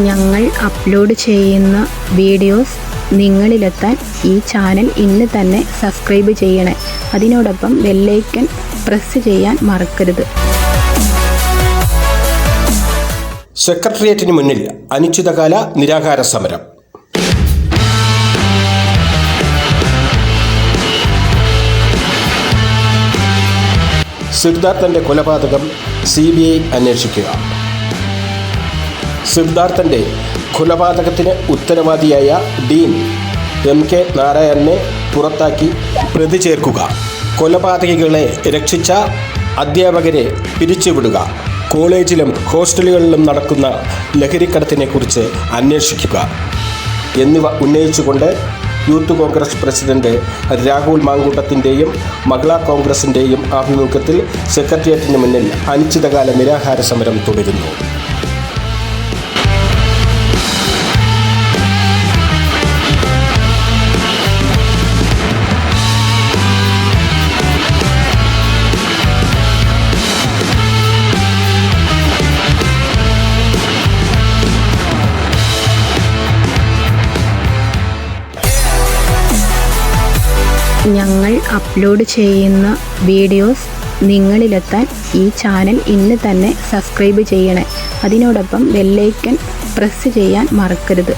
ഞങ്ങൾ അപ്ലോഡ് ചെയ്യുന്ന വീഡിയോസ് നിങ്ങളിലെത്താൻ ഈ ചാനൽ ഇന്ന് തന്നെ സബ്സ്ക്രൈബ് ചെയ്യണേ. അതിനോടൊപ്പം ബെല്ലൈക്കൺ പ്രസ് ചെയ്യാൻ മറക്കരുത്. സെക്രട്ടേറിയറ്റിന് മുന്നിൽ അനിശ്ചിതകാല നിരാഹാര സമരം. സിദ്ധാർത്ഥൻ്റെ കൊലപാതകം CBI അന്വേഷിക്കുക. സിദ്ധാർത്ഥൻ്റെ കൊലപാതകത്തിന് ഉത്തരവാദിയായ ഡീൻ MK നാരായണനെ പുറത്താക്കി പ്രതി ചേർക്കുക. കൊലപാതകികളെ രക്ഷിച്ച അധ്യാപകരെ പിരിച്ചുവിടുക. കോളേജിലും ഹോസ്റ്റലുകളിലും നടക്കുന്ന ലഹരിക്കടത്തിനെക്കുറിച്ച് അന്വേഷിക്കുക എന്നിവ ഉന്നയിച്ചുകൊണ്ട് യൂത്ത് കോൺഗ്രസ് പ്രസിഡന്റ് രാഹുൽ മാങ്കൂട്ടത്തിൻ്റെയും മഹിളാ കോൺഗ്രസിൻ്റെയും ആഭിമുഖ്യത്തിൽ സെക്രട്ടേറിയറ്റിന് മുന്നിൽ അനിശ്ചിതകാല നിരാഹാര സമരം തുടരുന്നു. ഞങ്ങൾ അപ്ലോഡ് ചെയ്യുന്ന വീഡിയോസ് നിങ്ങളിലെത്താൻ ഈ ചാനൽ ഇന്ന് തന്നെ സബ്സ്ക്രൈബ് ചെയ്യണേ. അതിനോടൊപ്പം ബെല്ലൈക്കൺ പ്രസ് ചെയ്യാൻ മറക്കരുത്.